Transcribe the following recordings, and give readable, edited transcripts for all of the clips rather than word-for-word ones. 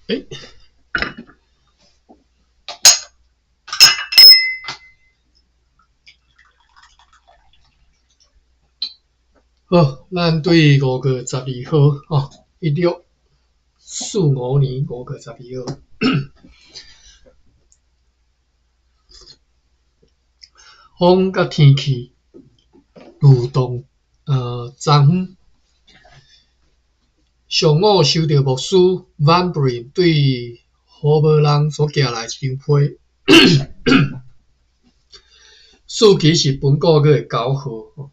诶，好，咱对5月12号1645年5月12号，风甲天气律动昨昏，上午收到牧师 Van Buren 对荷兰人所寄来一张批，书期是本个月的9号，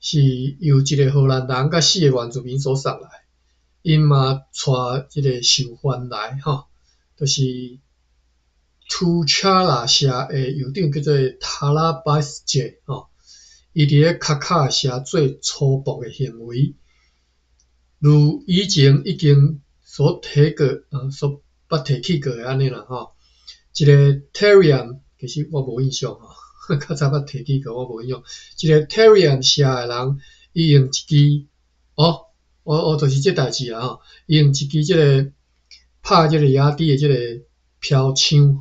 是由一个荷兰人甲4个原住民所送来，因嘛带即个授权来就是 Tuchala 社的酋长叫做 Talabasje 伊伫咧卡卡社做粗暴的行为，如以前已经所提过所捌提起过安尼啦一个 Terrian 其实我无印象较早捌提起过我无印象，一个 Terrian 社的人伊用一支我就是这代志啦伊用一支即个拍即个野猪的即个标枪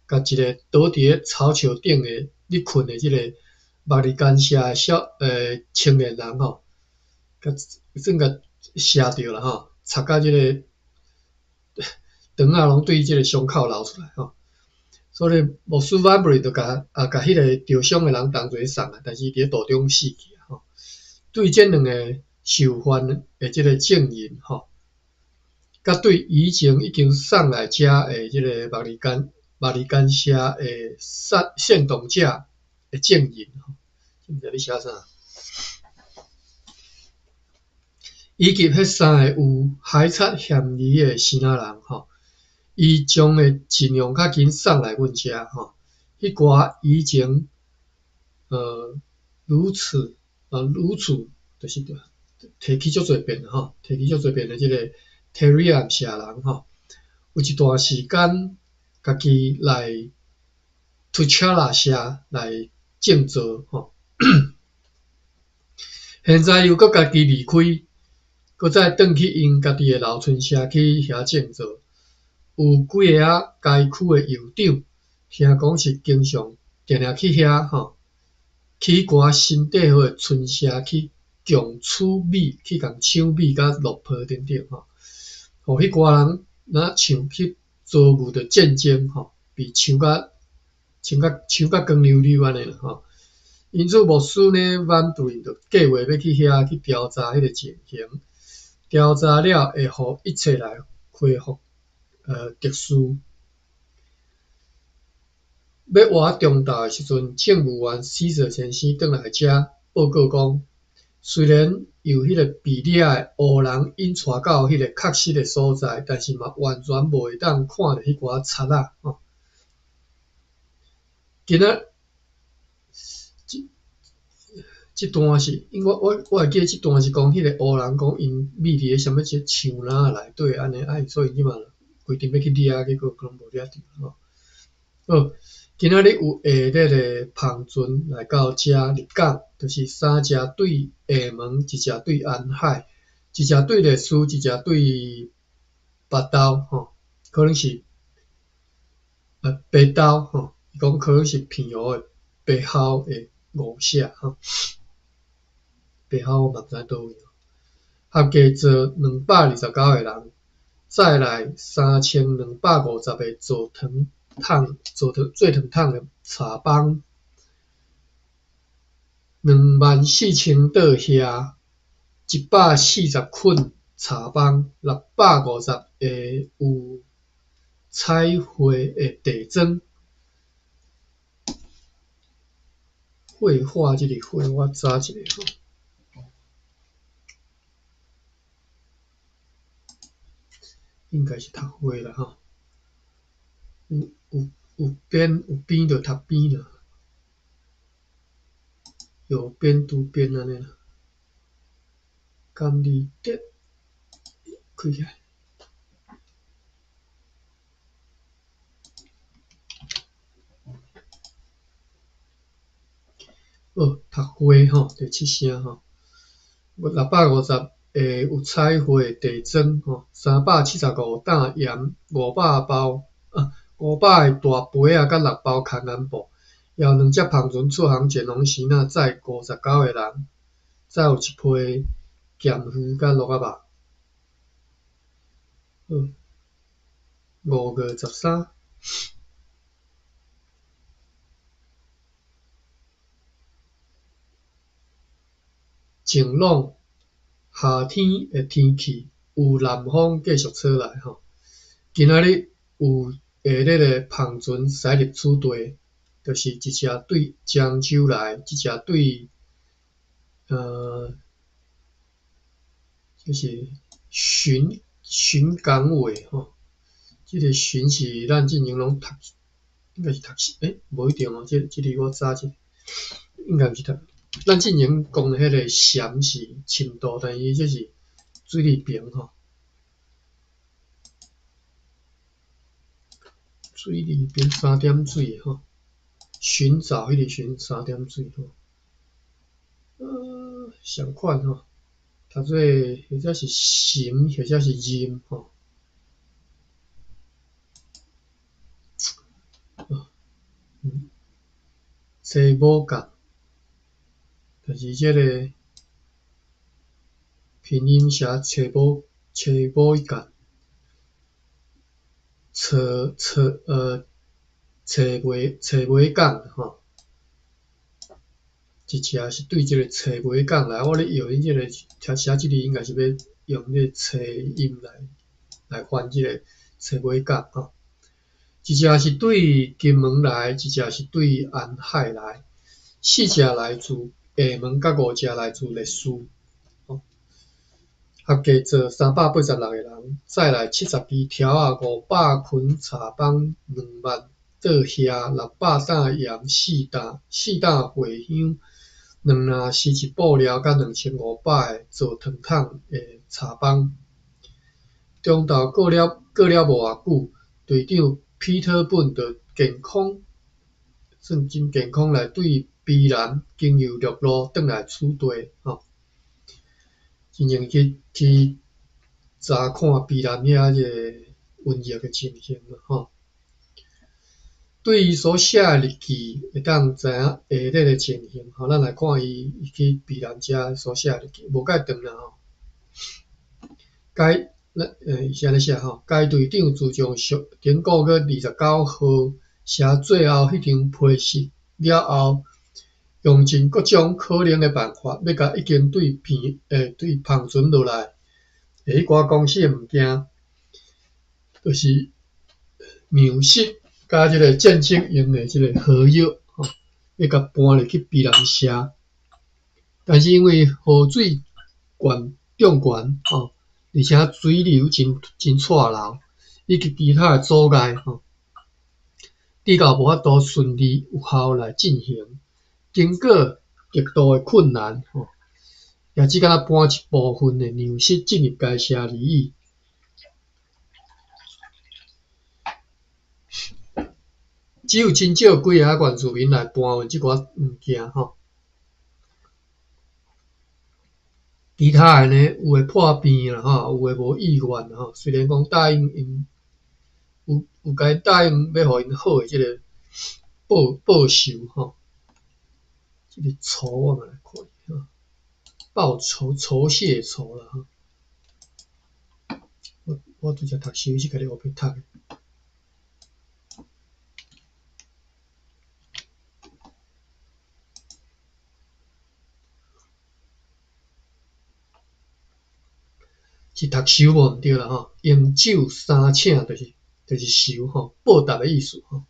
甲一个倒伫咧草树顶的咧困的即个目里干社的青年人甲算甲射着啦插甲即个肠仔拢对即个伤口流出来所以牧师 Van Buren 就甲迄个受伤的人同齐送但是伊伫咧途中死去对这两个受犯的即个证人甲对以前已经送来遮的即个目里干社的煽动者的证人毋知你写啥？以及迄3个有海贼嫌疑的生仔人伊将会尽量较紧送来阮遮迄寡以前如此就是提起足侪遍提起足侪遍的即个 Terrian 社人有一段时间家己来 Tuchala 社来建造现在又搁家己离开，搁再转去因家己的老村社去遐建造。有几个该区的酋长，听讲是经常定定去遐去寡身体好的村社去共取米，去共抢米甲落坡等等互迄寡人若像去遭遇着战争被抢甲光溜溜安尼啦因此牧师呢 Van Buren 就计划要去遐去调查迄个情形，调查了会互一切来恢复特殊。要活中昼的时阵，政务员Caesar先生转来遮报告讲，虽然由迄个比利亚的黑人引带到迄个确实的所在，但是嘛完全无会当看到迄寡贼仔今仔这段是，因为我会记得这段是讲迄个黑人讲因秘伫咧什么只树篮内底安尼所以即嘛规定要去掠，结果可能无掠着好，今仔日有下日的帆船来到遮入港，就是3只对厦门，1只对安海，一只对历史，一只对北投可能是北投伊讲可能是平湖的北校的5社北校我嘛毋知倒位合计做229个人，再来3250个做糖的茶帮，24000桌遐，140捆茶帮，650个有彩绘的地砖。绘画这个绘我查一下应该是读画啦有边就读边啦，有边读边安尼啦。甘利德开起来。读花第7声650有彩绘地砖375担盐500包500个大杯仔甲6包空安布，也有2只芳船出航前往时那载59个人，再有1批咸鱼甲鹿仔肉。5月13。晴朗，夏天的天气，有南风继续吹来吼。今仔日有下日的芳船驶入此地，就是一只对漳州来，一只对就是巡港尾吼。这个巡是咱进行拢读，应该是读无一定哦。这个我查者，应该是读。咱进行讲的迄个咸是深度，但伊这是水里边吼。水里边3点水吼，寻找迄个寻3点水吼。相款吼，读做或者是咸，或者是盐吼。找某角，就是这个拼音写找某角，找袂讲吼。一只是对这个找袂讲来，我咧用伊这个写这个应该是要用这个找音来翻这个找袂讲吼。一只是对金门来，一只是对安海来，4只来自厦门，甲5只来自历史。合计做386个人，载来72条500捆茶帮2万倒虾600担盐4担茴香2篮丝质布料甲2500个做糖桶的茶帮。中昼过了无偌久，队长彼得本就算真健康来对卑南经由陆路转来此地吼。真正去查看卑南遐个瘟疫的情形吼。对伊所写的日记，会当知影下日的情形吼。咱来看伊去卑南遮所写的日记，无介长啦吼。伊是安尼写吼，该队长自从经过个29号写最后迄张批示了后，用尽各种可能的办法，要甲已经对芳船落来迄寡公司的物件，就是粮食甲即个战争用的即个荷药吼，要甲搬入去卑南社。但是因为河水涨悬吼，而且水流真错漏，以及其他的阻碍吼，直到无法度顺利有效来进行。经过极度的困难吼，也只敢搬一部分的粮食进入该社而已。只有真少几个原住民来搬运即寡物件吼。其他的呢，有诶破病啦吼，有诶无意愿啦吼。虽然讲答应因，有该答应要互因好诶即个报酬吼。即个酬我嘛来看吼，报酬谢酬啦吼。我拄则读书是家己学要读诶。是读收无毋对啦吼，用酒三请就是收吼，报答的意思吼。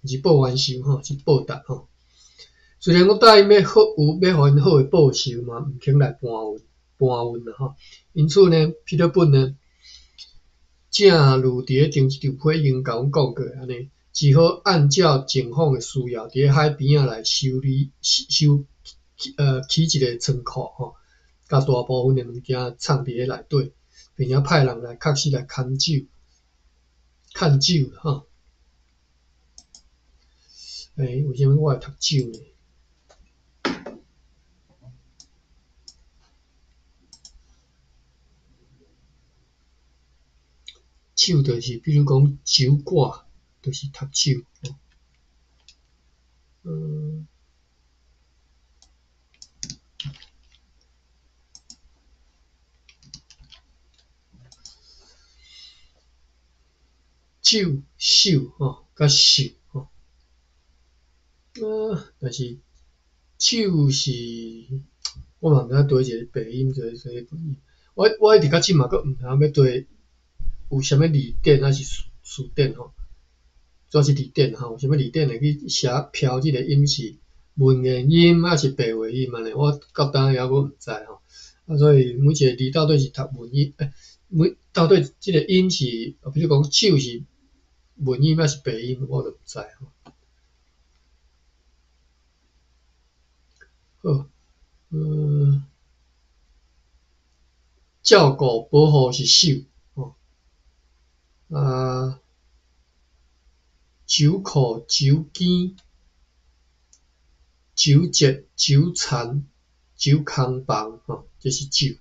毋是报完收吼，是报答吼。虽然我答应要互因好的报酬嘛，毋肯来搬运啦吼。因此呢，彼得本呢，正如伫咧顶一场会已经甲阮讲过安尼，只好按照警方的需要，伫咧海边仔来起一个仓库吼。甲大部分的物件藏伫咧内底，并且派人来确实来看守吼。为什么我会读酒呢？酒就是比如讲酒馆，就是读酒。酒秀甲秀但是酒是我嘛毋知对一个病因做我一直到即嘛阁毋知影要对有啥物字典还是词典主要是字典有啥物字典会去写标即个音是文言音还是白话音安尼，我到当也我毋知所以每一个字到底是读文音到底即个音是比如讲酒是文音还是白音，我都毋知好，照顾保护是守酒库、酒间、酒节、酒残、酒空房这是酒。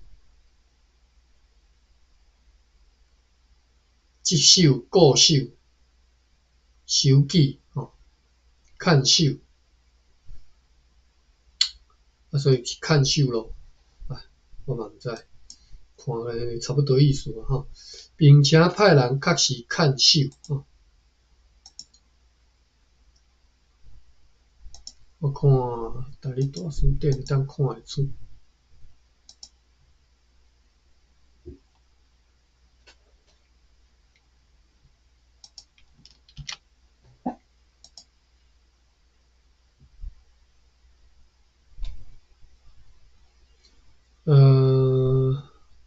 接手、固守、守记看守，所以是看守咯。我嘛毋知，看个差不多意思并且派人确实看守我看大日大书店会当看会出。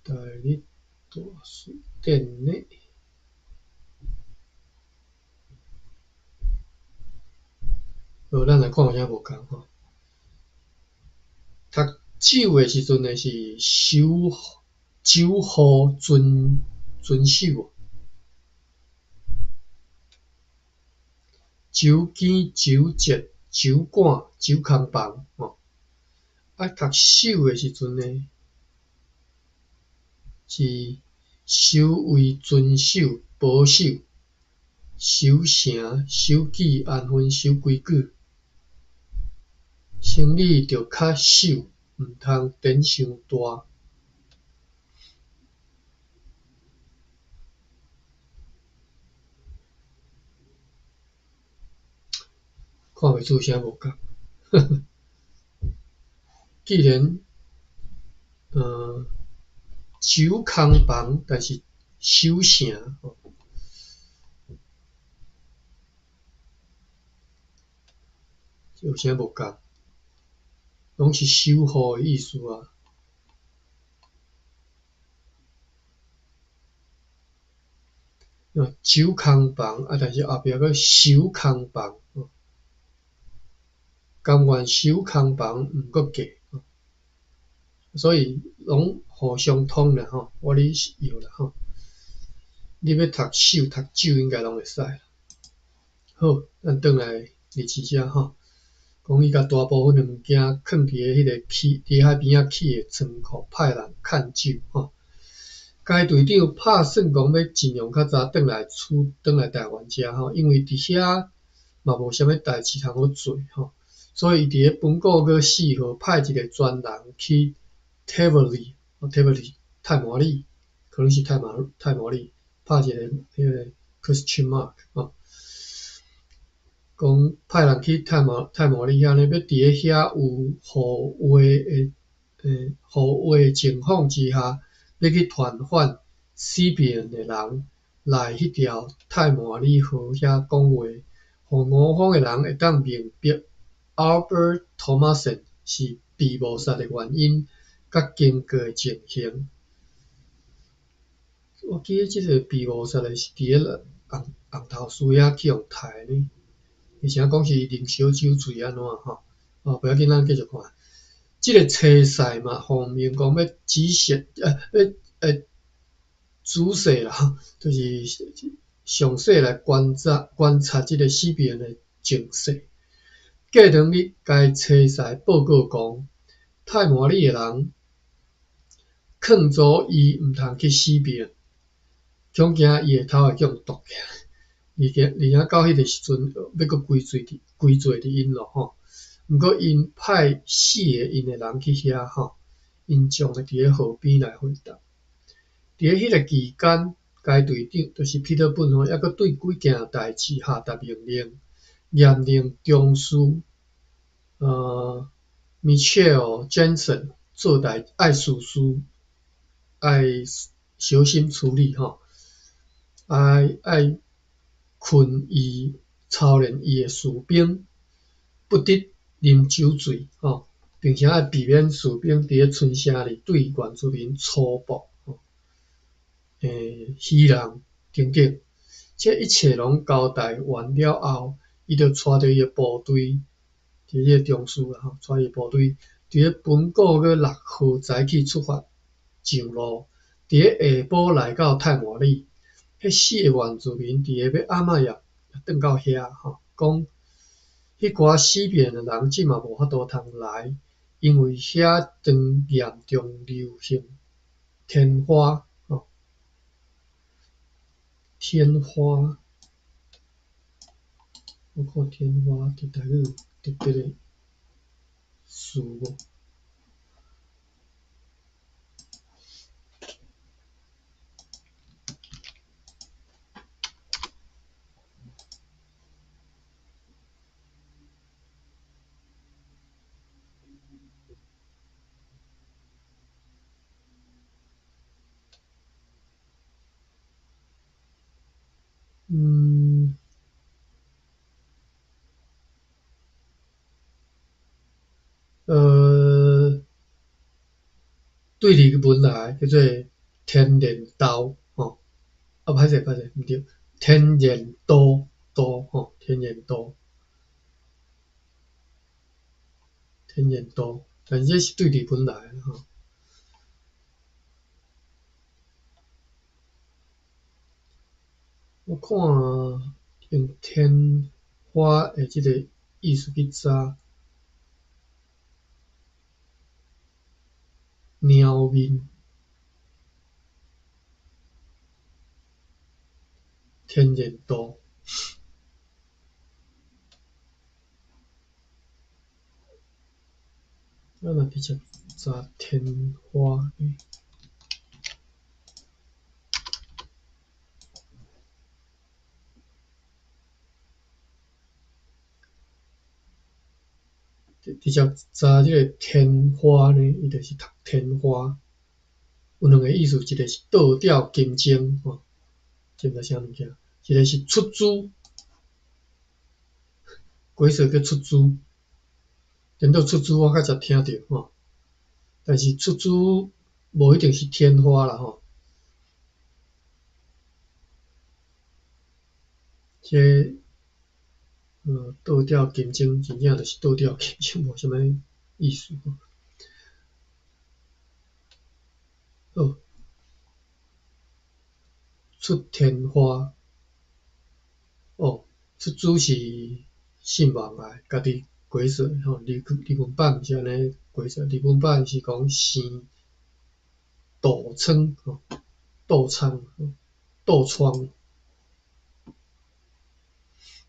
大日大书店呢？咱来看有啥无共读酒的时阵呢是守酒壶遵守酒间、酒节、酒馆、酒空房读守的时阵呢是守卫、遵守、保守、守城、守纪、安分、守规矩。生理着较守，毋通点伤大。看袂出啥无共。既然酒空房，但是守城有啥无共？拢是守护的意思酒空房但是后壁佫守空房甘愿守空房毋过嫁所以拢互相通啦我咧摇啦你要读守读酒应该拢会使好，咱转来第四只讲伊甲大部分的物件囥伫迄个伫海边仔起的仓库，派人看守该队长拍算讲要尽量较早转来台湾遮因为伫遐嘛无啥物代志通好做所以伊伫咧本国个4号派一个专人去 Tivoli 太麻里，可能是太麻里，拍一个迄个 question mark 讲派人去太麻里遐呢，要伫咧遐有互话情况之下，要去传唤西边的人来迄条太麻里河遐讲话，互我方的人会当明白 Albert Thomason 是被谋杀的原因，甲经过的情形。我记得即个被谋杀的是伫咧红头树遐去互杀呢。而且讲是啉烧酒醉安怎不要紧，咱继续看。即个车赛嘛，方面讲要仔细啦，就是详细来观察即个死病的情势。过两日，该车赛报告讲，太麻里的人劝阻伊毋通去死病，恐惊伊个头会叫毒起来，而到迄个时阵要搁归罪伫因咯吼。毋过因派4个因的人去遐吼，因将会伫个河边来回答。伫迄个期间，该队长就是彼得本吼，抑搁对几件代志下达命令，严令中士Michael Jensen 做爱事事，爱小心处理吼，爱训操练伊的士兵，不得啉酒醉吼，并且爱避免士兵伫个村城里对原住民粗暴吼，欺人等等。这一切拢交代完了后，伊就带着伊的部队，就是迄个中士啦吼，带伊部队伫个本国个6号早起出发上路，伫个下晡来到泰马里，迄4个原住民伫个要暗仔夜转到遐吼，讲迄寡死变的人即嘛无法度通来，因为遐当严重流行天花吼，天花，我看天花伫台语有特别的词无？对日文来叫做天然痘吼，歹势毋对，天然痘吼，天然痘，但这是对日本来的吼。我看用天花的即个意思去查，猫面，天然痘。我若直接查天花呢？直接查即个天花呢，伊就是读天花，有2个意思，一个是倒吊金钟吼，这毋知啥物件，一个是出租，鬼说叫出租，颠倒出租我较常听到吼，但是出租无一定是天花啦吼。这倒吊金钟真正就是倒吊金钟，无啥物意思吼。好，出天花，出租是姓王的，家己鬼说吼，日文版毋是安尼鬼说，日文版是讲生痘疮吼，痘疮。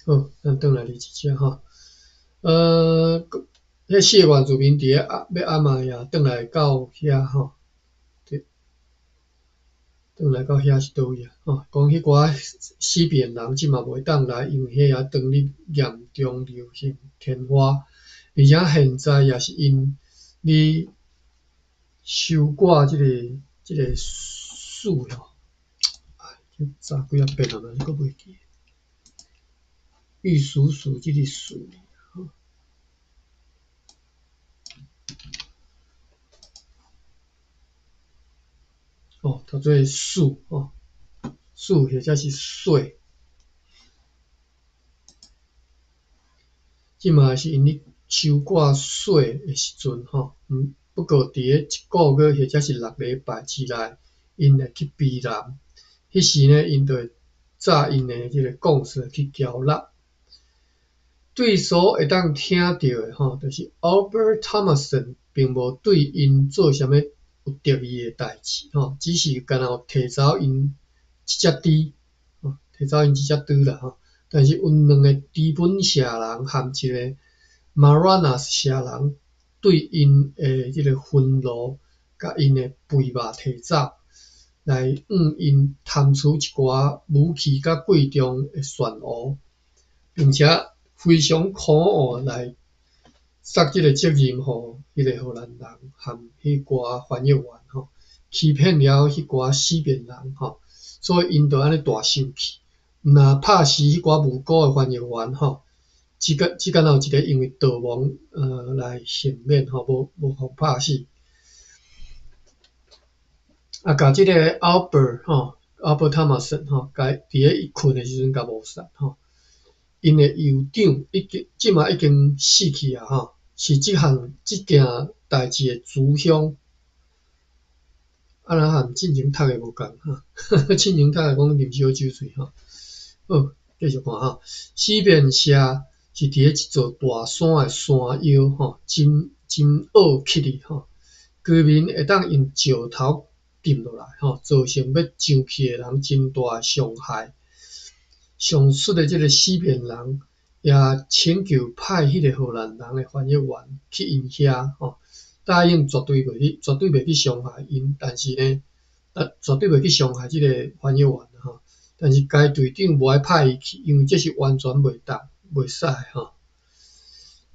好，咱转来第一只吼，迄4个原住民伫个要暗仔夜转来到遐吼，转来到遐是倒位啊？吼，讲迄寡死变人即嘛袂当来，因为迄遐当日严重流行天花，而且现在也是因咧收割即个树吼，查几啊遍啊，嘛是阁袂记。玉蜀黍即个黍吼，读做黍吼，黍或者是水，即嘛是因咧收割水的时阵吼，不过伫个1个月或者是6礼拜之内，因会去避难，迄时呢，因就会炸因的即个贡士去交纳。对所会当听到的吼，就是 Albert Thomason 并无对因做啥物有得意的代志吼，只是干那提走因只猪，提走因一只猪啦吼。但是有2个资本社人和一个 Maranas 社人对因诶即个愤怒，甲因诶肥肉摕走，来因贪取一寡武器甲贵重诶炫物，并且非常可恶来塞即个责任互迄个荷兰人和迄寡翻译员吼，欺骗了迄寡死边人吼，所以因就安尼大生气。若拍死迄寡无辜诶翻译员吼，只敢有一个因为逃亡来幸免吼，无互拍死。甲即个 Albert Thomason 吼，伫咧伊困诶时阵甲谋杀吼，因诶酋长即马已经死去啊吼，是即件代志诶主凶。若和进前读诶无共哈，进前读诶讲啉烧酒醉吼。好，继续看吼，四面社是伫咧一座大山诶山腰吼，真凹起哩吼，居民会当用石头钉落来吼，造成要上去诶人真大伤害。上述诶即个四面人也请求派迄个荷兰人诶翻译员去因遐吼，答应绝对袂去伤害因，但是呢，绝对袂去伤害即个翻译员吼。但是该队长无爱派伊去，因为这是完全袂使吼。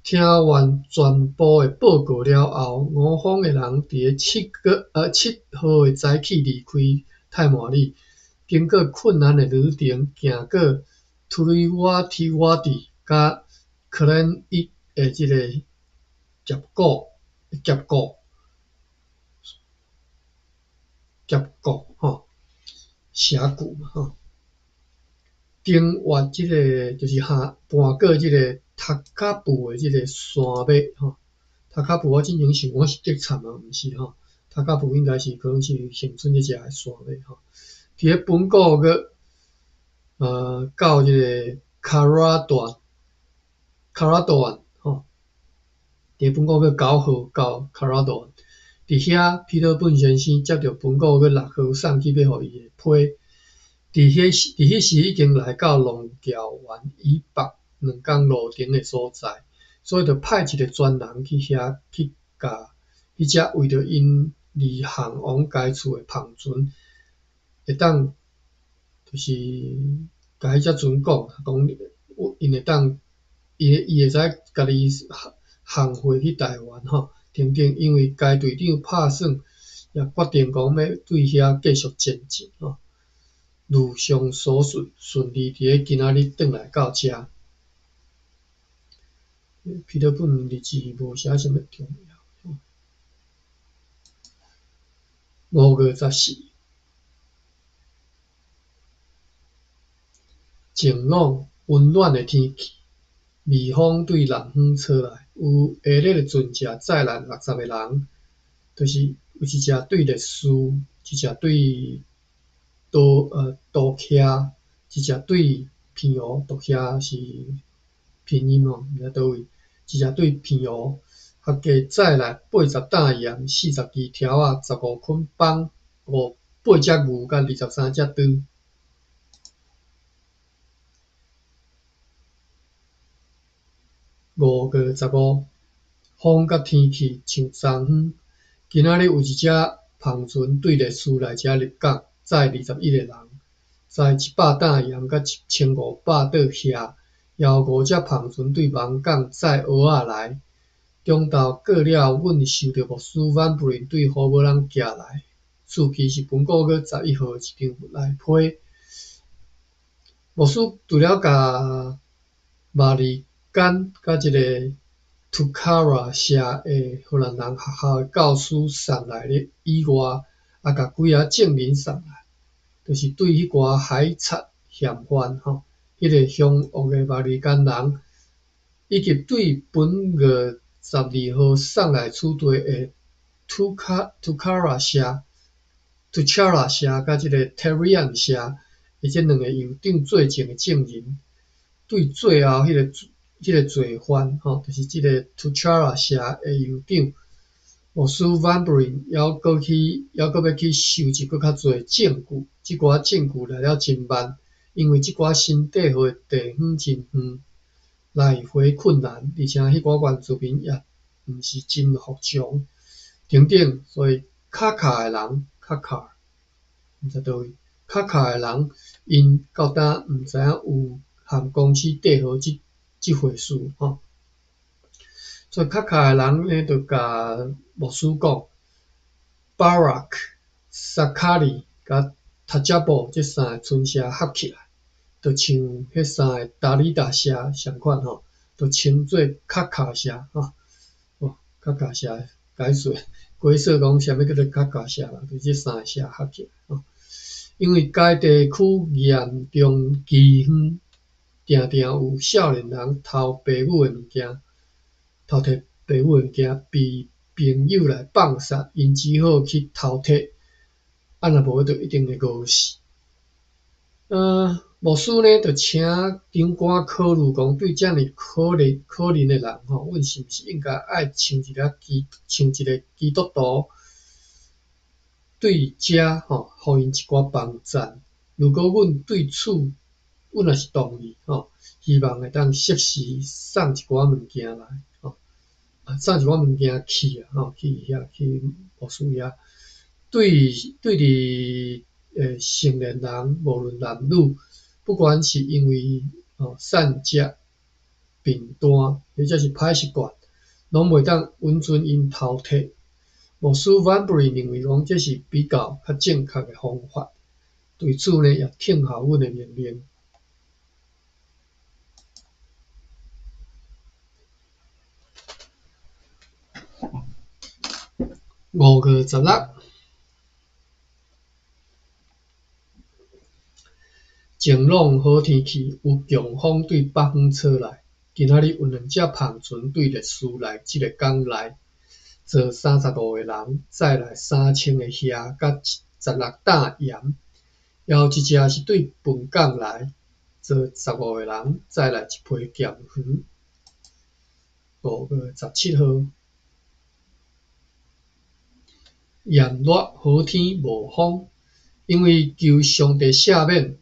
听完全部诶报告了后，5方诶人伫咧7号诶早起离开泰马里，经过困难诶旅程，行过图里瓦提瓦蒂甲克兰伊诶即个峡谷吼峡谷嘛吼。登越即个就是搬过即个塔卡布诶即个山脉吼，塔卡布我之前想讲是德产嘛，毋是吼，塔卡布应该是可能是恒春一只诶山脉吼。伫咧本国个到即个卡拉段吼，伫本国个9号到卡拉段，伫遐彼得本先生接到本国个6号送去要互伊诶批。伫迄时已经来到龙桥湾以北2天路程诶所在，所以就派一个专人去遐去甲迄只为着因离航往该处诶篷船，会当就是甲迄只船讲因会当伊会使家己航回去台湾吼，等等，因为该队长拍算也决定讲要对遐继续前进吼。如上所述，顺利伫咧今仔日转来到遮。彼得本日志无写啥物重要。5月14，晴朗温暖的天气，微风对南方吹来，有下日船只载来60个人，就是有一只对列斯，一只对杜克，一只对平湖，杜克是拼音哦，毋知倒位，一只对平湖，合计载来80担盐、42条仔、15捆绑、8只牛甲23只猪。5月15，风甲天气像昨昏。今仔日有一只篷船对列斯来遮入港，载21个人，载100担盐甲1500倒遐，后5只篷船对芒港载蚵仔来。中昼过了，阮收到牧师van Buren对呼无人寄来，次期是本国月11号一张来批。牧师除了甲马里干甲一个 Tukara 社诶荷兰人学校诶教师送来咧以外，也甲几个证人送来，就是对迄寡海贼嫌犯吼，迄个凶恶诶马里干人，以及对本月12号送来处队诶 Tukara 社甲即个 Terian 社诶即2个酋长做证诶证人，对最后迄个罪犯吼，就是即个 Tukara 社诶酋长牧师 Van Buren 还阁要去收集搁较侪证据，即寡证据来了真慢，因为即寡身体好的地方真远，来回困难，而且迄寡原住民也毋是真服从，等等，所以卡卡的人，毋知倒位，卡卡的人，因到呾毋知影有和公司缔合即回事吼。所以卡卡的人呢，就甲牧师讲 ，Barak、Sakari 甲塔加布这三个村社合起来，就像迄三个达里达社相款吼，就称做卡卡社吼。哦，卡卡社解说，解说讲啥物叫做卡卡社啦，就这三个社合起来吼。因为该地区严重饥荒，定定有少年人偷父母的物件。偷摕父母物件，被朋友来放杀，因只好去偷摕，啊若无就一定会饿死。牧师呢就请长官考虑讲，对遮尔可怜的人吼，阮是毋是应该爱请一个基督徒对遮吼，互因一寡帮赞。如果阮对此，阮也是同意吼，希望会当适时送一寡物件来吼。送一寡物件去啊，去牧师遐。对伫成年人，无论男女，不管是因为散食、贫惰，或者是歹习惯，拢袂当允准因偷摕。牧师 Van Buren 认为讲，这是比较正确的方法。对此呢，也听候阮的命令。5月16，晴朗好天气，有强风对北方吹来。今仔日有2只帆船对烈士来即个港来，坐35个人，载来3000个虾甲16担盐。还有一只是对本港来，坐15个人，载来1批咸鱼。5月17号。炎热好天无风，因为求上帝赦免，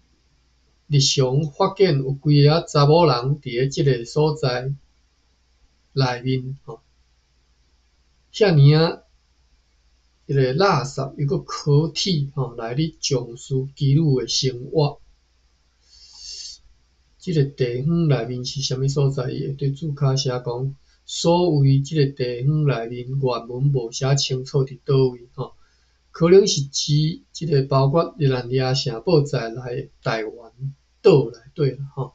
日常发现有几个查某人伫咧即个所在内面吼，遐尔迄个垃圾又搁可体吼，来咧从事妓女的生活。即个地方内面是啥物所在？伊会对注脚写讲。所谓即个地方内面原文无写清楚伫倒位吼，可能是指即个包括日兰亚城堡在内台湾岛内底啦吼，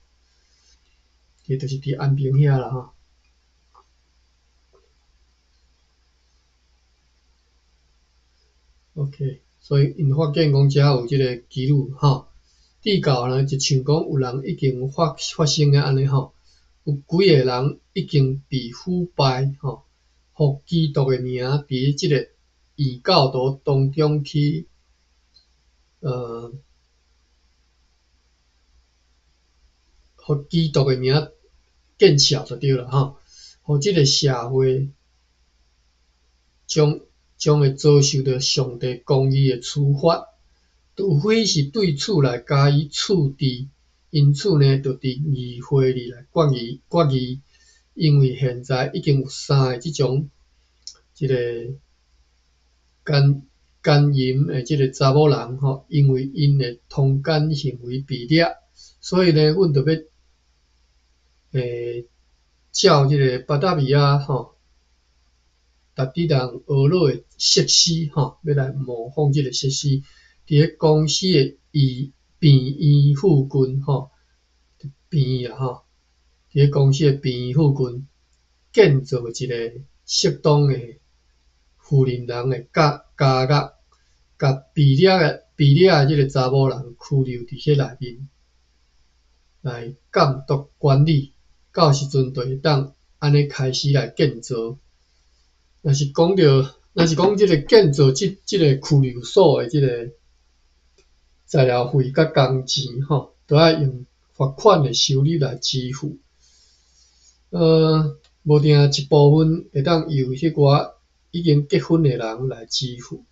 伊就是伫安平遐啦吼。OK， 所以因发现讲遮有即个记录吼，地教呢就像讲有人已经发生个安尼吼。有几个人已经被腐败吼，互基督的名伫即个异教徒当中去互基督的名见笑就对了吼，互即个社会将会遭受到上帝公义的处罚，除非是对此来加以处置。因此呢，就伫议会里来决议，因为现在已经有3个即种即个奸淫的即个查某人吼，因为因的通奸行为被抓，所以呢，阮就要照即个巴达米亚吼，达地人俄罗的设施吼，要来模仿即个设施，伫咧公司的便衣附近吼，边啊吼，伫咧公司的边附近建造一个适当的富人人的家乐，甲被掠的即个查某人拘留伫迄内面，来监督管理，到时阵就会当安尼开始来建造。若是讲即个建造即个拘留所的即个材料费甲工钱吼，都要用罚款的收入来支付。无定一部分会当由迄寡已经结婚的人来支付。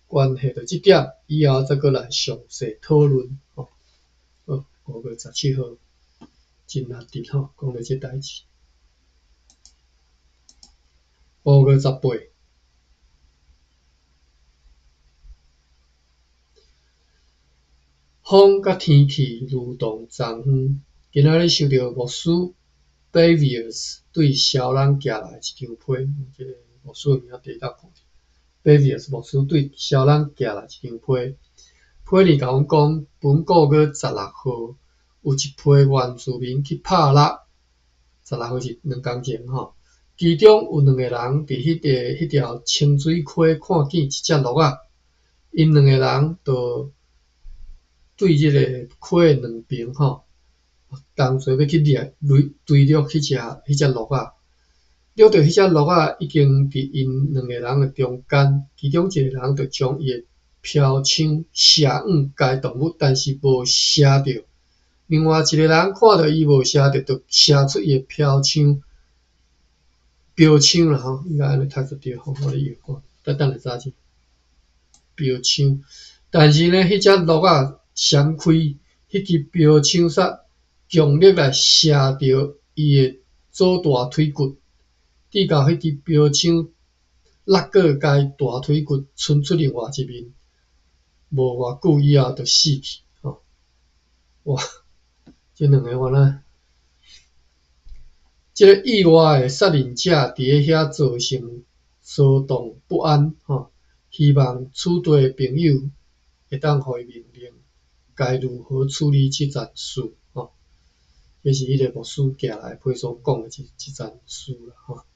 关系到这点，以后再过来详细讨论。好，5月17号真热烈吼，讲到这代志。5月18，风甲天气如同昨昏，今仔日收到牧师 Bavius 对小人寄来一张批，这个牧师名地搭看。Bavius 牧师对小人寄来一张批，批里甲阮讲，本5月16号有一批原住民去拍蜡，16号是2天前吼。其中有2个人伫迄条清水溪看见一只鹿仔，因2个人就对即个溪两边吼，同齐要去追掠迄只鹿仔。掠到迄只鹿仔已经伫因2个人的中间，其中一个人就将伊的标枪射向该动物，但是无射着。另外一个人看到伊无射着，就射出伊的标枪啦吼，应该安尼读就对吼，我咧摇看，等下查者标枪。但是呢，迄只鹿仔闪开，迄支标枪煞强力来射着伊的左大腿骨，直到迄支标枪落过该大腿骨，伸出另外一面，无偌久以后就死去吼。哇，这2个原来。即个意外的杀人者伫咧遐造成骚动不安吼，希望此地的朋友会当互伊明令，该如何处理这件事吼？这是迄个牧师寄来批所讲的这件事啦吼。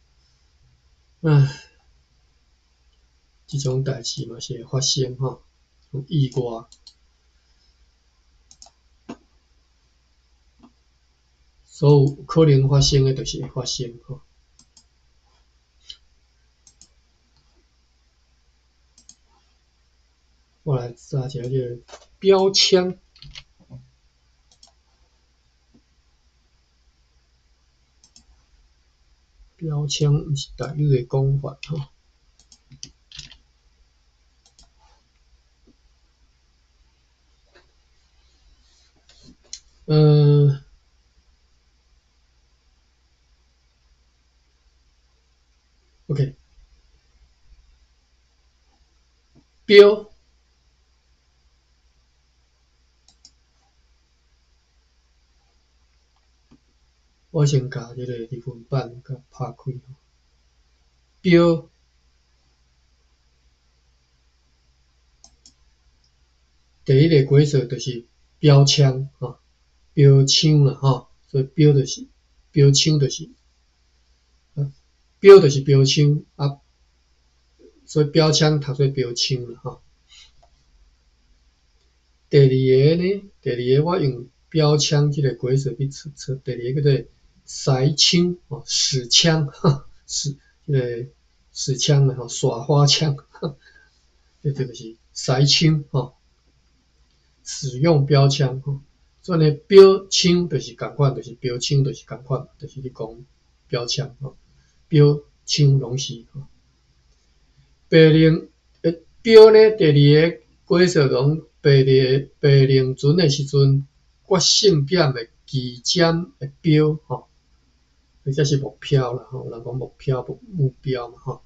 这种代志嘛是会发生吼，意外。所有可能发生的，就是会发生吼。我来查一下这个标枪。标枪毋是台语的讲法吼。OK， 标，我先甲这个日文版甲拍开吼。标，第一个规则就是标枪吼，标枪啦吼，所以标就是标枪就是标就是标枪啊，所以标枪读做标枪啦吼。第二个我用标枪这个规则去测，第二个叫做塞枪哦，使枪使这个使枪啦吼，耍花枪，这就是塞枪吼，使用标枪吼。所以呢，标枪就是共款，就是标枪就是共款，就是你讲标枪吼，标枪拢是吼。标呢，第二个规则讲白令船的时阵，决胜点的基点的标吼，或者是目标啦吼，人讲目标嘛吼。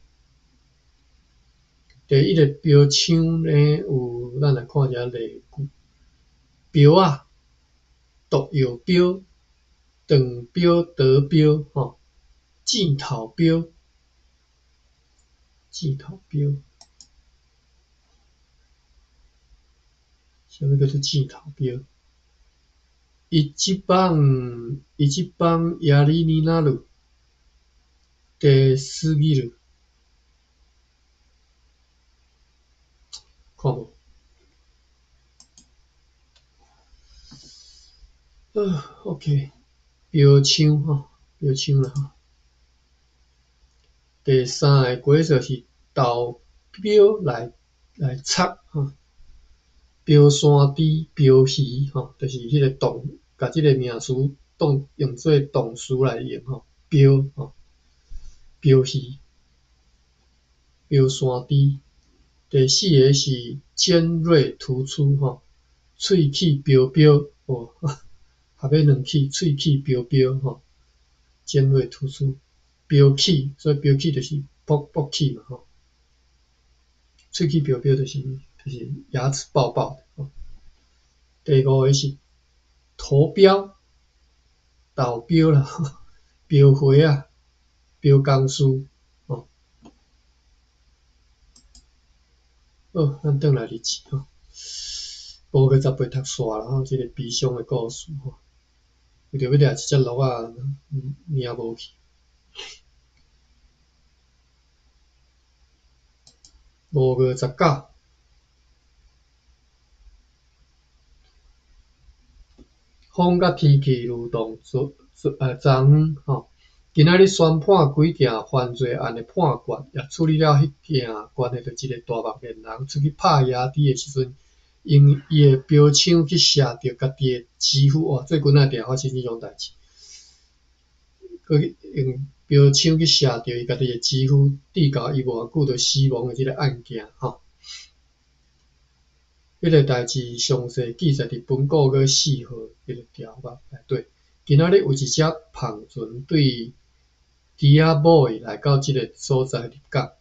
第一个标枪呢，有咱来看一下例句：标啊，毒药标、长标、得标吼，镜头标。什么叫做镜头标？一番やりになるですぎる。看无？OK， 标枪吼，标枪啦吼。第三个规则是投标来插吼。标山猪、标鱼吼，就是迄个动，甲即个名词用做动词来用吼，标吼，标鱼。标线低。第四个是尖锐突出吼，喙齿标标哦，合尾两齿，喙齿标标吼，尖锐突出，标齿，所以标齿就是爆齿嘛吼，喙齿标标就是牙齿爆爆的吼。第五个是头标、倒标啦，标花啊，标工师吼。好，咱转来日志吼，无个十八读煞啦吼，即个悲伤的故事吼，为着要掠一只鹿仔，命无去。5月19，风甲天气愈动昨昏吼，今仔日宣判几件犯罪案的判决，也处理了迄件关系到一个大目面人出去拍野猪的时阵，用伊的标枪去射着家己的肌肤，哇！最近仔定发生这种代志，佮用标枪去射着伊家己的肌肤，致到伊偌久就死亡的这个案件吼。迄个代志详细记载伫本9月4号迄个条目内底。今仔日有一只胖船对Dear Boy 来到即个所在入港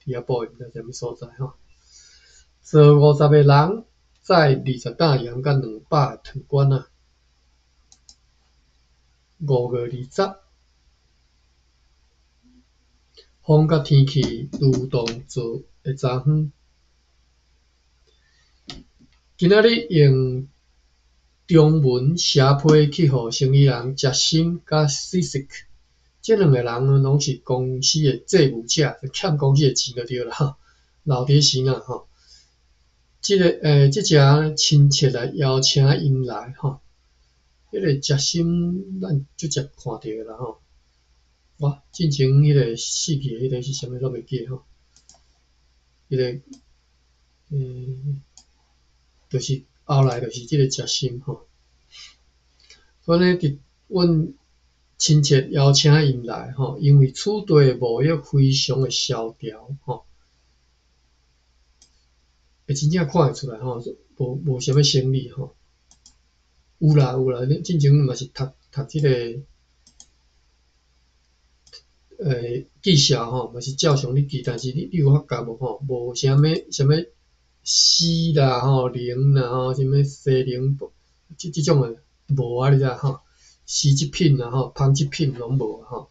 ，Dear Boy 毋知啥物所在吼。坐50个人，载20担盐甲200个糖罐仔。5月20，风甲天气愈动昨昏。今仔日用中文写批去互生意人杰心甲 Sisik， 这两个人拢是公司的债务者，欠公司的钱就对了哈，老爹神啊吼。这只亲戚来邀请因来吼，迄个杰心咱直接看到啦吼。哇，进前迄个死去的迄个是啥物都袂记吼，迄个就是后来就是即个杰心吼，所以呢，阮亲戚邀请因来吼，因为处地贸易非常的萧条吼，会真正看会出来吼，无啥物生意吼。有啦，进前嘛是读即个技校吼，嘛是照常咧记，但是你有发觉无吼，无啥物诗啦吼、灵啦吼、啥物西灵即种诶无啊，你知吼？丝织品啦吼、纺织品拢无吼。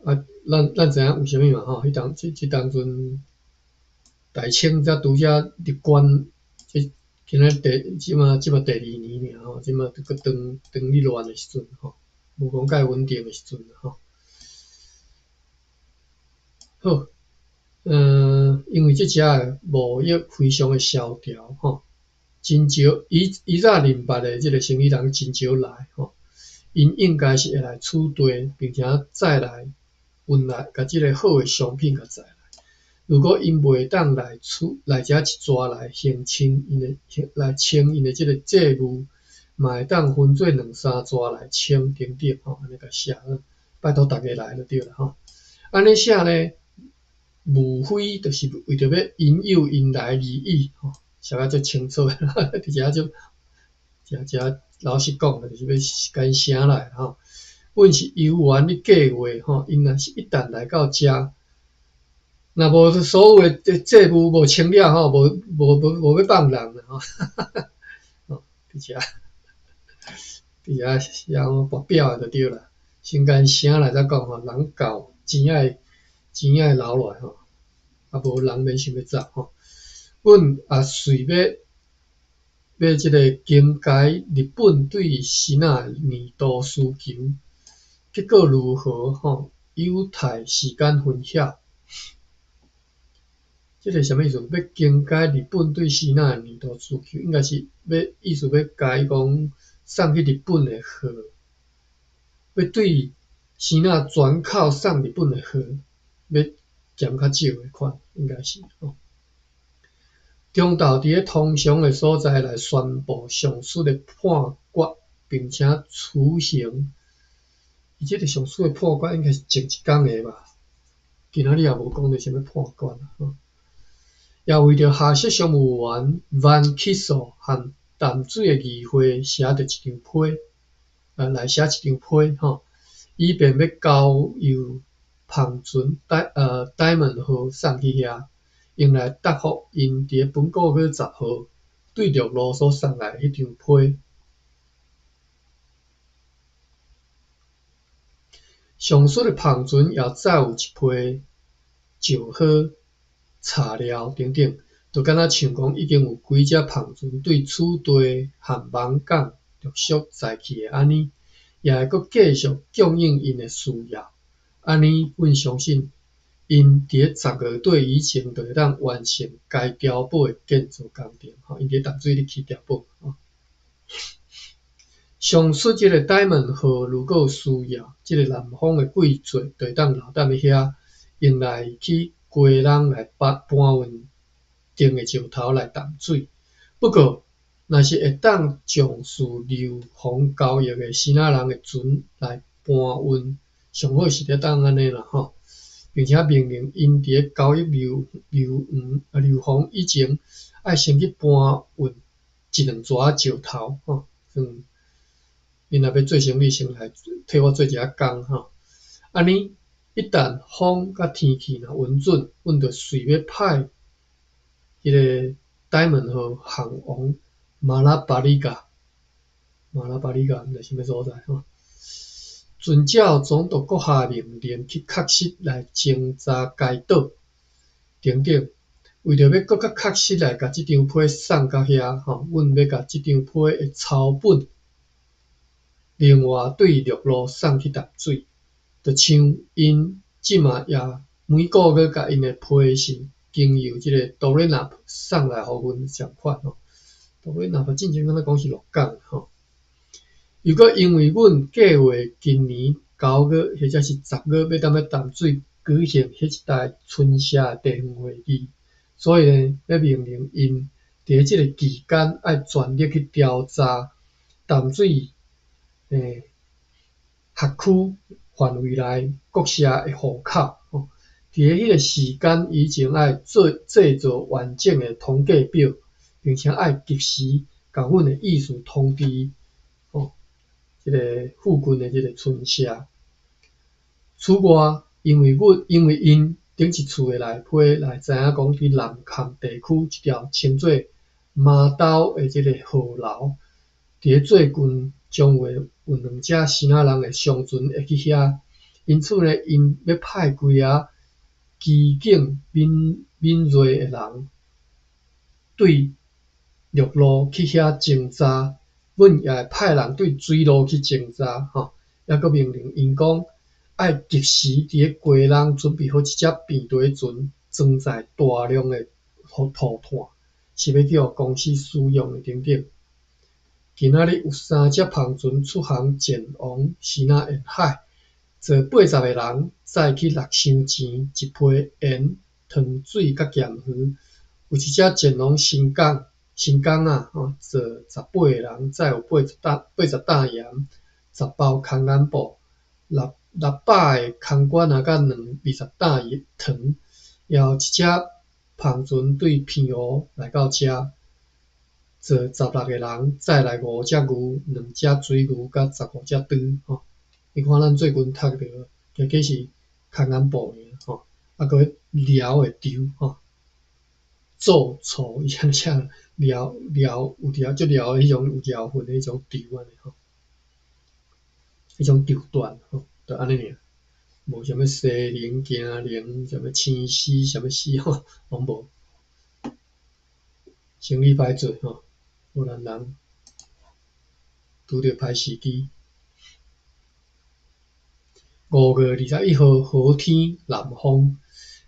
啊，咱知影为啥物嘛吼？即当阵大清才拄则入关，今仔即嘛第2年尔吼，即嘛搁当你乱诶时阵吼，无讲介稳定诶时阵吼。好，因为即只贸易非常诶萧条吼，真少以早认捌诶即个生意人真少来吼，因应该是会来取地，并且再来运来甲即个好诶商品甲载来。如果因袂当来遮一抓来清因的即个债务，嘛会当分做2-3抓来清等等吼，安尼甲写，拜托大家来就对了吼。安尼写呢，无非就是为着要引诱因来而已吼，写甲足清楚诶，伫遮就老实讲，就是要甲因写来吼。阮是游玩咧计划吼，因若是一旦来到遮。若无所有诶债务无清了吼，无要放人啦吼，吼，伫遮写跋表诶就对啦，先甲因写来再讲吼，人到钱爱留落吼，啊无人免想要走吼。阮也随要即个更改日本对新仔年度需求，结果如何吼？犹太时间分晓。即个啥物意思？要更改日本对新仔年度需求，应该是意思要改讲送去日本的货，要对新仔转口送日本的货，要减较少的款，应该是吼。中昼伫咧通常的所在来宣布上述的判决，并且处刑伊即个上水的判决应该是前一天的吧，今仔日也无讲到啥物判决啦。也为着下设商务员 Van Kissel 和淡水的议会写着一张批，来写一张批以便要交由芳船Diamond 号送去遐，用来答复因伫本个月10号对陆路所送来迄张批。上述的芳船也载有一批石盒、材料等等，就敢若像讲已经有几只芳船对此地和芒港陆续载去的安尼，也会阁继续供应因的需要。安尼，阮相信因伫10月底以前就会当完成该碉堡的建筑工程。因伫淡水咧起碉堡。上述即个 Diamond 号如果有需要，即个南方的贵座就会当留踮咧遐，用来去归人来搬运订的石头来淡水。不过，若是会当从事硫磺交易的新仔人的船来搬运，上好是当安尼啦并且命令因伫交易硫磺以前，爱先去搬运1-2撮石头因若要做生意，先来替我做一下工安尼，一旦风甲天气若允准，阮就随要派迄个 Diamond 号航往马拉巴里加毋知啥物所在遵照总督阁下命令去确实来侦查该岛等等。为着要搁较确实来甲即张批送到遐阮要甲即张批的抄本另外对陆路送去淡水，就像因即马也每个月甲因的批信经由即个 Dorenap 送来互阮相款Dorenap 之前敢若讲是鹿港如果因为阮计划今年9月或者是10月要踮咧淡水举行迄一代春社地方会议，所以呢，要命令因伫即个期间爱全力去调查淡水辖区范围内各社的户口伫迄个时间以前爱制作完整的统计表，并且爱及时甲阮的意思通知即个附近的即个村社。此外，因为因顶一厝的内批来知影讲伫南崁地区一条称作马兜的即个河流，伫最近将会有2只新仔人的商船会去遐，因此呢，因要派几个机警敏锐的人对陆路去遐侦查，阮也会派人对水路去侦查也阁命令因讲爱及时伫咧归人准备好一只便堆船，装载大量的涂炭，是要去互公司使用的等等。今仔日有3只芳船出航前往西那沿海，坐80个人载去6箱钱、1批盐、糖水甲咸鱼。有一只前往新港坐18个人载有80担盐、10包空眼布、600个空管仔甲20担糖。也有一只芳船对偏湖来到遮。坐16个人，载来5只牛、2只水牛甲15只猪你看咱最近读到，其实是空眼布尔搁撩的猪做醋，伊安怎撩有条足撩的迄种有撩痕的迄种猪安尼迄种猪段就安尼尔，无啥物西陵、行陵、啥物青丝、啥物丝拢无，生意歹做无咱人拄着歹时机。5月21号好天南风，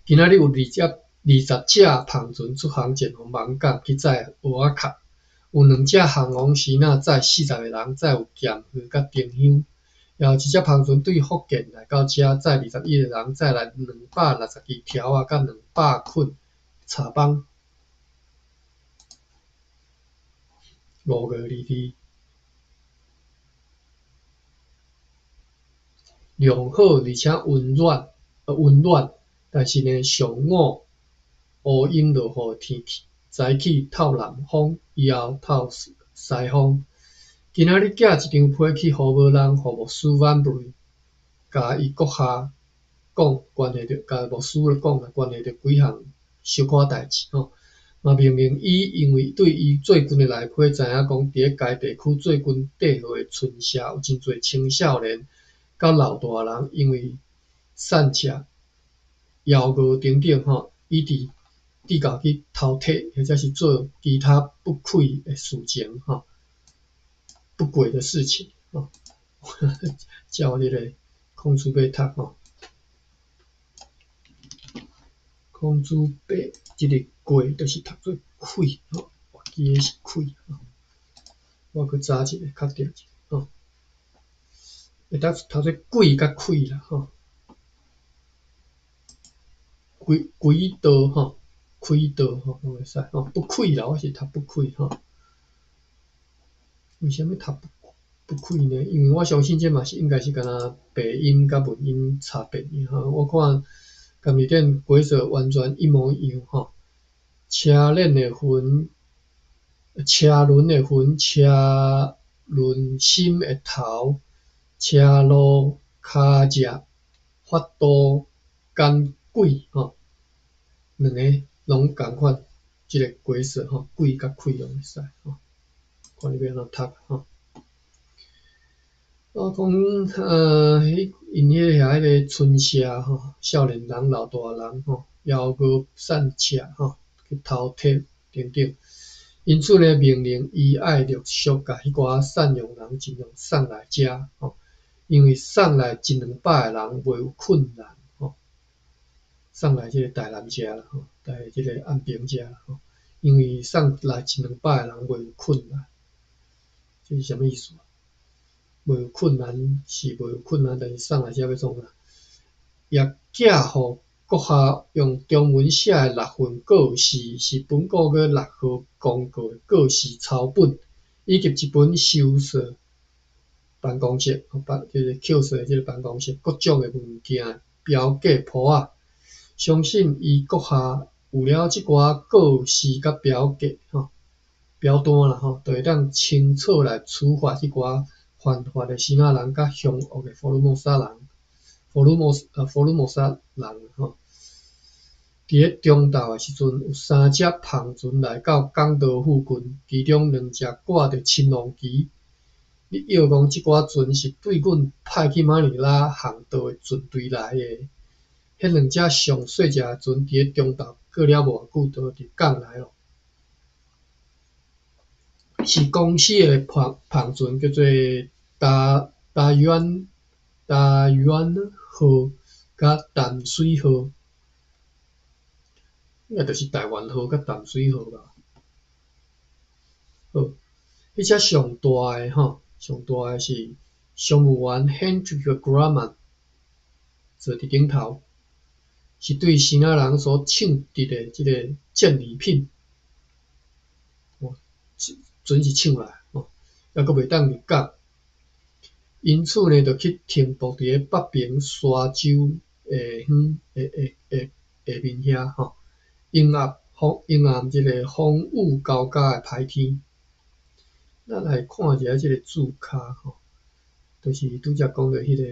今仔日有20只芳船出航前往芒港去载蚵仔壳，有2只航往西那载40个人，载有咸鱼甲丁香。也有一只芳船对福建来到遮，载21个人，载来262条甲200捆茶棒。5月22良好而且温暖，但是呢上午乌阴落雨天气，早起透南风，以后透西风。今仔日寄一张批去予无人，予牧师挽回，甲伊阁下讲关系着，甲牧师讲关系着几项小可代志吼。嘛命令伊，因为对伊做军的内批知影讲，伫咧该地区做军缀号的村社有真侪青少年甲老大人，因为散赤、枵餓等等吼，以致到去偷摕或者是做其他不轨的事情吼，不轨的事情吼。照迄个孔子要读吼，孔子八即个过就是读做愧吼，我记诶是愧吼。我搁查一个确定一下吼，会当读做贵甲愧啦吼，贵道吼，亏道吼拢会使吼，不愧啦，我是读不愧吼。为什么读不愧呢？因为我相信这嘛是应该是敢若鼻音甲文音差别尔吼。我看甘字典规则完全一模一样吼。车轮的轮，车轮心的头，车路骹脚，法度干贵吼，两个拢共款，即个规则吼，贵甲亏拢会使吼。看你要安怎读吼。我讲因遐个村社吼，少年人、老大人吼，枵餓散赤吼，去偷摕等等。因此呢，命令伊爱陆续甲迄寡善良人尽量送来遮吼，因为送来100-200个人袂有困难吼，送来即个台南遮啦吼，台即个安平遮啦吼，因为送来100-200个人袂有困难，这是啥物意思？袂有困难是袂有困难，但是送来遮要创啥？也寄予阁下用中文写的6份告示，是本国语6号公告的告示抄本，以及一本收束办公室，就是扣束的即个办公室各种的物件、标价簿仔。相信伊阁下有了即寡告示甲标价吼、标单啦吼，就会当清楚来处罚即寡犯法的死仔人甲凶恶的福尔摩沙人吼。伫咧中昼的时阵，有3只胖船来到港岛附近，其中2只挂着青龙旗。你要讲即寡船是对阮派去马尼拉航道的船队来的，迄2只上细只的船伫咧中昼过了偌久，就入港来咯。是公司的胖船，叫做大渊号甲淡水号。应该就是台湾号甲淡水号吧。好，迄只上大的吼，上大的是商务员 Hendrik Grumman 坐伫顶头，是对死仔人所庆祝的即个战利品。船是抢来吼，抑阁袂当入港，因此呢，就去停泊伫咧北平沙洲下面遐吼。阴暗即个风雨交加的歹天，咱来看一下即个注脚吼，就是拄则讲到迄个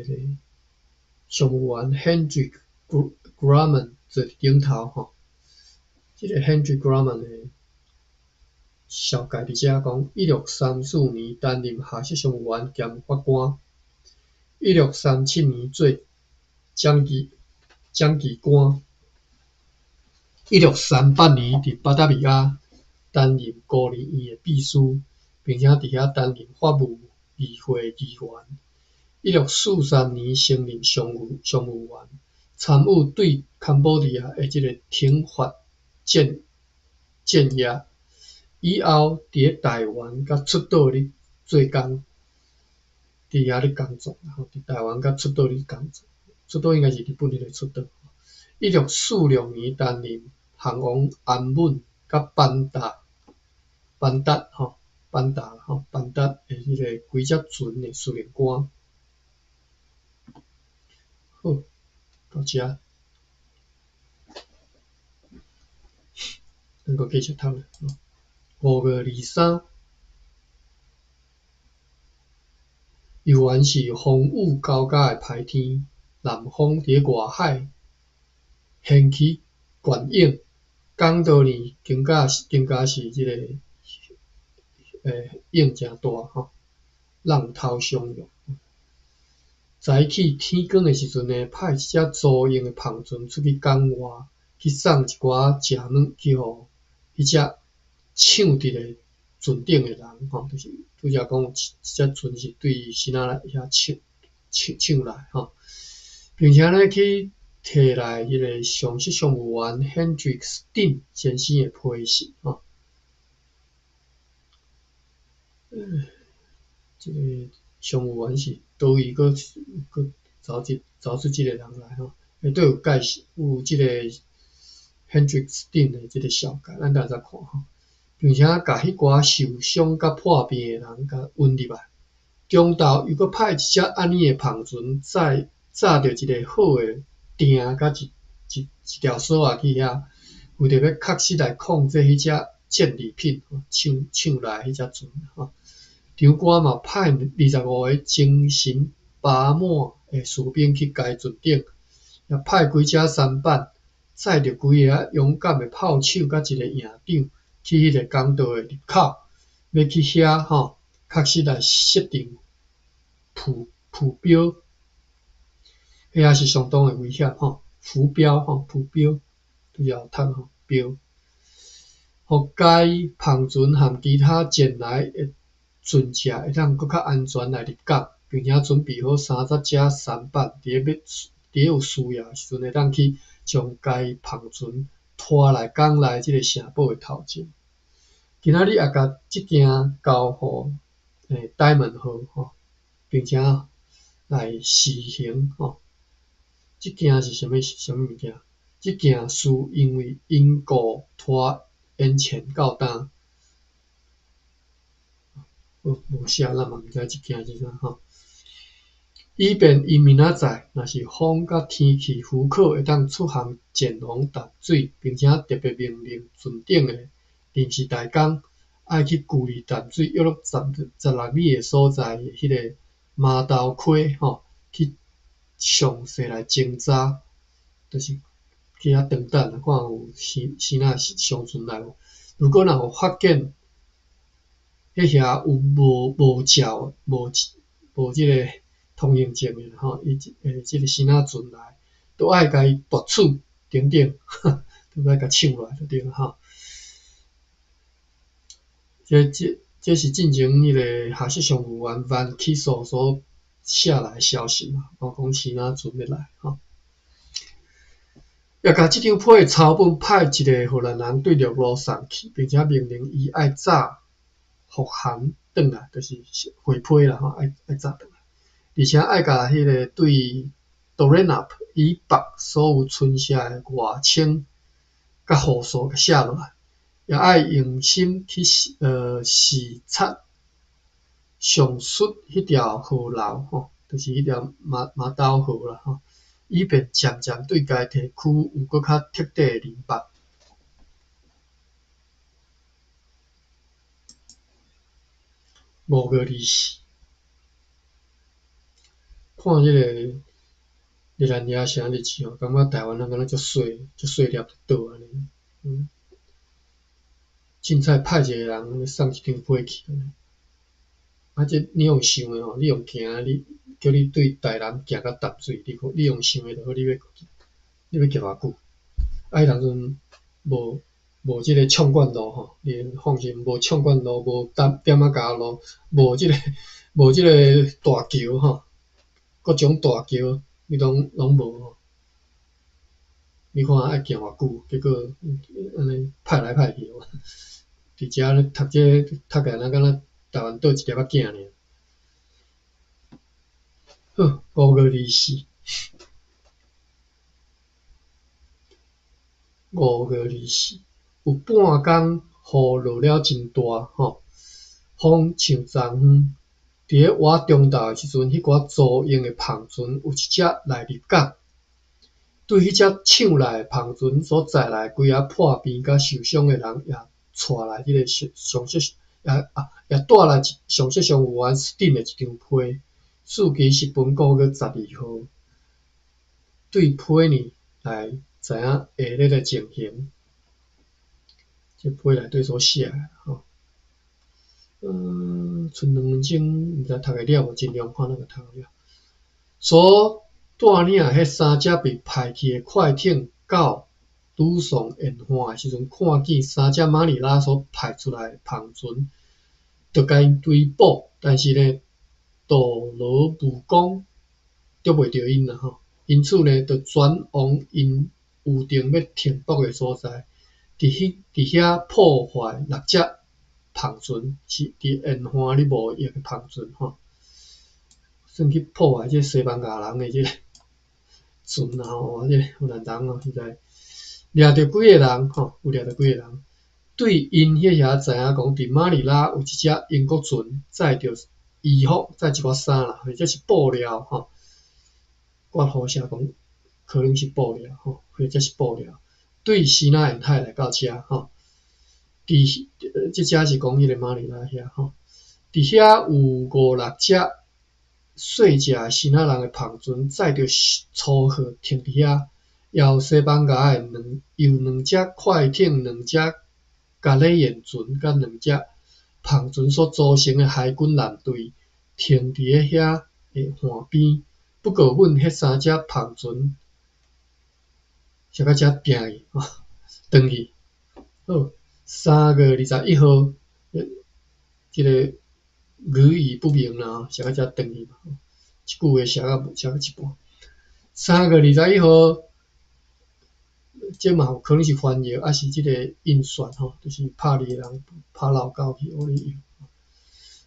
商务员 Hendrik Grumman 坐伫顶头吼，即个 Hendrik Grumman 呢，小介伫遮讲，1634年担任下设商务员兼法官，1637年做讲记官。1638年伫巴达维亚担任孤儿院的秘书，并且伫遐担任法务议会议员。1643年升任商务员，参与对柬埔寨的即个挺法战役。以后伫咧台湾甲出岛咧做工，伫遐咧工作，伫台湾甲出岛咧工作，出岛应该是日本迄个出岛。1646年担任航王安稳甲班达的迄个几只船的司令官。到遮，咱个继续读咧。5月23，又原是风雨交加的歹天，南风伫外海掀起悬影，港岛呢更加是即个影真大吼，浪涛汹涌。早起天光的时阵呢，派一只租用的篷船出去港外，去送一寡食软去互迄只抢伫咧船顶的人吼，就是拄则讲有一只船是对先仔来遐抢来吼，并且呢去摕来迄个上级商务员 Hendrik Steen 先生的批示吼。即个商务员是倒位搁找出即个人来吼，都有介绍有即个 Hendrik Steen 的即个小解，咱等下再看吼。并且甲迄寡受伤甲破病的人甲运入来。中昼又搁派一只安尼的篷船载着一个好的艇甲一条索啊去遐，为着要确实来控制迄只战利品，抢来迄只船吼。长官嘛派25个精神饱满的士兵去该船顶，也派几只舢板载着几个勇敢的炮手甲一个营长去迄个港岛的入口，要去遐吼，确实来设定浮标，迄也是相当的危险吼。浮标吼，浮标拄则有读吼标，互该篷船和其他前来的船只会当搁较安全来入港，并且准备好30只舢板，伫有需要的时阵会当去将该篷船拖来港内即个城堡的头前。今仔日也甲即件交互Diamond 号吼，并且来试行吼。即件是啥物物件？即件是因为因故拖延前到单。无写，咱嘛毋知即件是啥吼。以便伊明仔载若是风甲天气许可，会当出航前往淡水，并且特别命令船顶的临时代工爱去距离淡水约16里的所在的迄个码头溪吼，去详细来侦查，就是去遐长等，看有先仔上船来无。如果若有发现迄遐有无照无即个通行证的吼，即个先仔船来，都爱甲伊夺取等等，都爱甲抢来就对了吼。这是进前迄个下设商务员Van Kissel 所写来的消息嘛，讲先仔船要来吼。也甲即张批的抄本派一个荷兰人对陆路送去，并且命令伊爱早复航转来，就是回批啦吼，爱早转来，而且爱甲迄个对 Dorenap 以北所有村社的外称甲户数写落来，也爱用心去视察上述迄条河流吼，就是迄条马斗河啦吼，以便渐渐对该地区有搁较彻底的认识。5月24，看即个日兰野城日子吼，感觉台湾人敢若足细粒倒安尼，凊彩派一个人送一张批去安尼。啊，这你用想的吼，你用行，你叫你对台南行到淡水，你用想的就好，你要行偌久？啊，迄当阵无即个畅管路吼，你放心，无畅管路，无点仔加路，无即个大桥吼，各种大桥你拢无吼。你看爱行偌久，结果安尼派来派去，伫遮读这读起来敢若台湾倒一粒仔囝尔。好，5月24，5月24，有半工雨落了真大吼，风像昨昏。伫咧活中昼的时阵，迄寡租用的篷船有一只来入港，对迄只抢来旁船所载来规啊破病甲受伤诶人，也带来迄个上色也带来上色上有完顶诶一张批，日期是本9月12号。对批呢来知影下日的情形，这批内底所写诶吼。剩2分钟，毋知读会了无？尽量看那个读了。所带领迄3只被派去诶快艇到赌上沿岸诶时阵，看见3只马里拉所派出来诶旁船，就甲因追捕，但是呢，徒劳无功，捉袂着因啦吼。因此呢，就转往因预定要停泊诶所在，伫遐破坏6只旁船，是伫沿岸咧无役诶旁船吼。算去破坏这西班牙人诶这个船啊吼，这荷兰人哦，实在掠着几个人吼，有掠着几个人，对因迄遐知影讲，伫马尼拉有一只英国船载着衣服，载一寡衫啦，或者是布料吼。我好写讲，可能是布料吼，或者是布料，对西纳沿海来到遮吼。伫即只是讲迄个马尼拉遐吼，伫遐有5、6只细只西纳人诶旁船载着粗货停伫遐，也有西班牙诶2只快艇、2只甲勒延船甲2只旁船所组成诶海军舰队停伫遐诶岸边。不过，阮迄3只旁船是到遮定去吼，转去。好，3月21号，即个语义不明啦，是到遮转去嘛。即句话写到一半。3月21号，这嘛有可能是翻译，还是即个印刷吼，就是拍字人拍漏搞去，我咧用。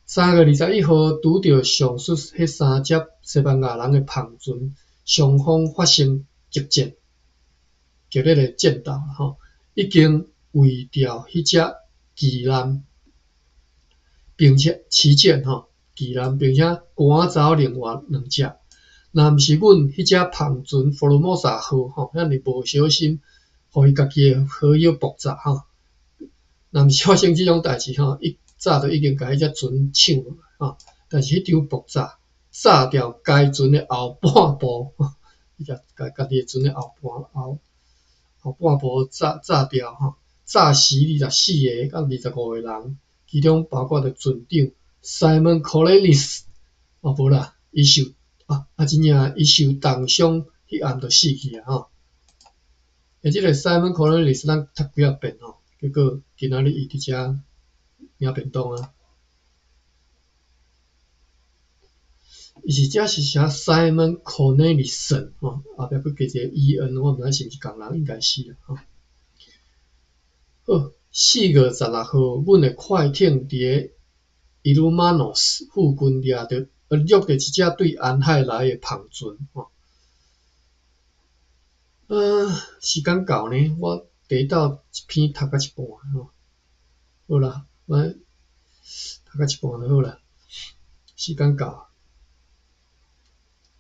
3月21号，拄着上述迄3只西班牙人诶旁船，双方发生激战，激烈诶战斗吼，已经围掉迄只旗舰，并且旗舰吼旗舰，并且赶走另外2只。若毋是阮迄只旁船佛罗摩萨号吼，咱是无小心，互伊家己诶好友爆炸吼。若毋是发生即种代志吼，早就已经甲迄只船抢落来吼。但是迄场爆炸炸掉该船诶后半部，伊甲家己诶船诶后半部炸掉吼，炸死24个到25个人，其中包括着船长 Simon Cornelis， 无啦，真正伊受重伤，迄暗就死去啊吼。即个 Simon Cornelis 咱读几啊遍吼，结果今仔日伊伫遮领便当啊。伊是写 Simon Cornelison 吼，后壁佫加一个 EN， 我毋知是毋是共人，应该是啦吼。好，4月16号，阮诶快艇伫个伊鲁马诺斯附近掠着一只对沿海来诶旁船吼。时间到呢，我第到一篇读到一半吼。好啦，我读到一半就好啦，时间到。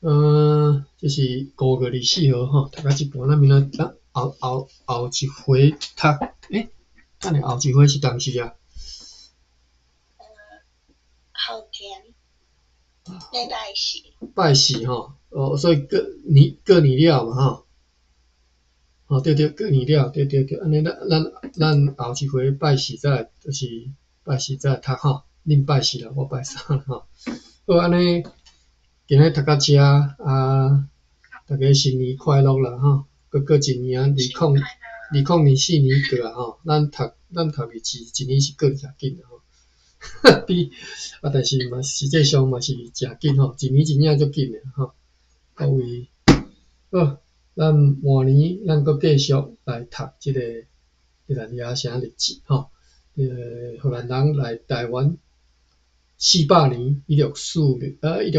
这是5月24号吼，读到一半，咱明仔后一回读，等下后一回是当时啊？后天，礼拜4。拜4吼，所以过年了嘛吼。哦，对，过年了，对，安尼咱后一回拜4再就是拜4再读吼，恁拜4啦，我拜3啦吼。好，安尼今日读到遮啊，大家新年快乐啦吼，过一年2024年过啊吼，咱读日子一年是过得诚紧吼，但是嘛实际上嘛是诚紧吼，一年真正足紧诶吼，各位好。咱明年咱阁继续来读即个亚啥日子吼。荷兰人来台湾400年，1624年歹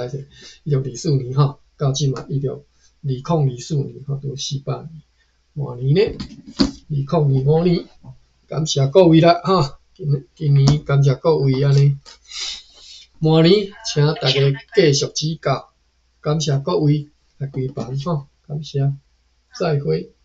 势，1624年吼，到即嘛2024年吼，都400年。明年呢，2025年，感谢各位啦吼，今年感谢各位安尼。明年请大家继续指教。感谢各位来陪伴吼，感谢，再会。